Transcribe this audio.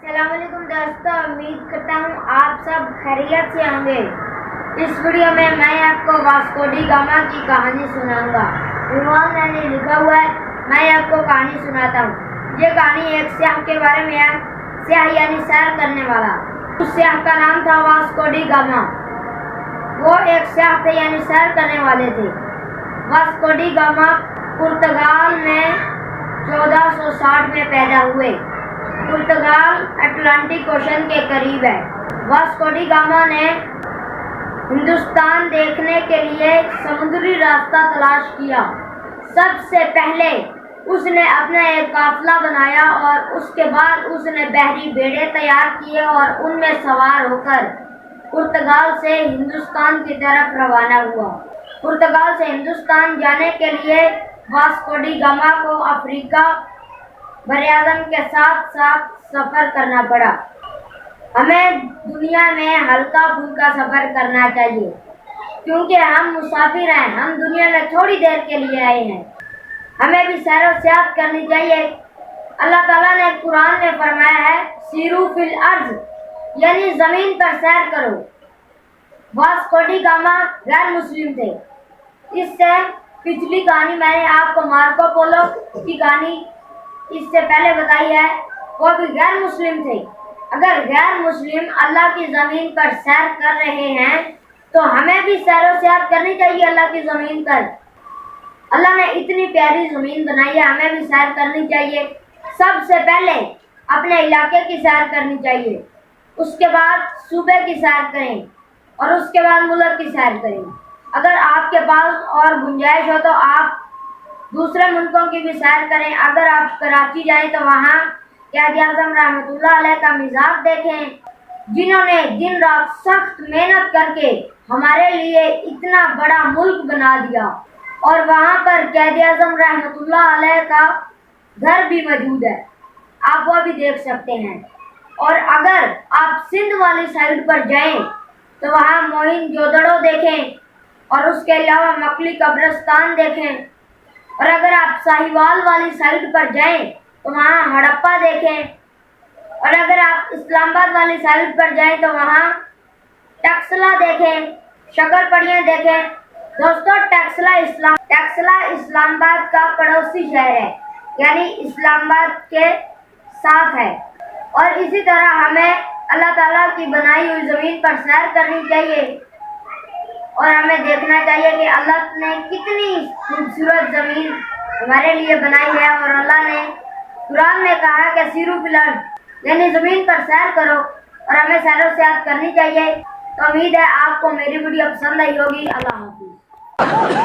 अस्सलाम वालेकुम दोस्तों, उम्मीद करता हूँ आप सब खैरियत से होंगे। इस वीडियो में मैं आपको वास्को डी गामा की कहानी सुनाऊंगा। इरफान ने लिखा हुआ है, मैं आपको कहानी सुनाता हूँ। ये कहानी एक स्याह के बारे में है। स्याह यानी सैर करने वाला। उस स्याह का नाम था वास्को डी गामा। वो एक स्याह थे यानी सैर करने वाले थे। वास्को डी गामा पुर्तगाल में 1460 में पैदा हुए। पुर्तगाल अटलांटिक ओशन के करीब है। वास्को डी गामा ने हिंदुस्तान देखने के लिए समुद्री रास्ता तलाश किया। सबसे पहले उसने अपना एक काफिला बनाया और उसके बाद उसने बहरी बेड़े तैयार किए और उनमें सवार होकर पुर्तगाल से हिंदुस्तान की तरफ रवाना हुआ। पुर्तगाल से हिंदुस्तान जाने के लिए वास्को डी गामा को अफ्रीका बरआज़म के साथ साथ सफ़र करना पड़ा। हमें दुनिया में हल्का फुल्का सफ़र करना चाहिए क्योंकि हम मुसाफिर हैं। हम दुनिया में थोड़ी देर के लिए आए हैं। हमें भी सैर व सियाहत करनी चाहिए। अल्लाह ताला ने कुरान में फरमाया है, सीरू फिल अर्ज़, यानी ज़मीन पर सैर करो। वास्को डी गामा गैर मुस्लिम थे। इससे पिछली कहानी मैंने आपको मार्को पोलो की कहानी इससे पहले बताई है, वो भी गैर मुस्लिम थे। अगर गैर मुस्लिम अल्लाह की ज़मीन पर सैर कर रहे हैं तो हमें भी सैर व सियाहत करनी चाहिए अल्लाह की ज़मीन पर। अल्लाह ने इतनी प्यारी ज़मीन बनाई है, हमें भी सैर करनी चाहिए। सबसे पहले अपने इलाके की सैर करनी चाहिए, उसके बाद सूबे की सैर करें और उसके बाद मुल्क की सैर करें। अगर आपके पास और गुंजाइश हो तो आप दूसरे मुल्कों की भी सैर करें। अगर आप कराची जाएं तो वहाँ क़ायद-ए-आज़म रहमतुल्लाह अलैह का मिज़ाज देखें, जिन्होंने दिन रात सख्त मेहनत करके हमारे लिए इतना बड़ा मुल्क बना दिया। और वहाँ पर क़ायद-ए-आज़म रहमतुल्लाह अलैह का घर भी मौजूद है, आप वो भी देख सकते हैं। और अगर आप सिंध वाली साइड पर जाएं तो वहाँ मोहिंजोदड़ो देखें और उसके अलावा मकली कब्रिस्तान देखें। और अगर आप साहिवाल वाली साइड पर जाएं तो वहाँ हड़प्पा देखें। और अगर आप इस्लामाबाद वाली साइड पर जाएं तो वहाँ टक्सला देखें, शक्करपड़ियाँ देखें। दोस्तों, टक्सला इस्लामाबाद का पड़ोसी शहर है, यानी इस्लामाबाद के साथ है। और इसी तरह हमें अल्लाह ताला की बनाई हुई ज़मीन पर सैर करनी चाहिए और हमें देखना चाहिए कि अल्लाह ने कितनी खूबसूरत ज़मीन हमारे लिए बनाई है। और अल्लाह ने कुरान में कहा कि सीरू फिल अर्ज़, यानी ज़मीन पर सैर करो और हमें सैर व सियाहत करनी चाहिए। तो उम्मीद है आपको मेरी वीडियो पसंद आई होगी। अल्लाह हाफ़िज़।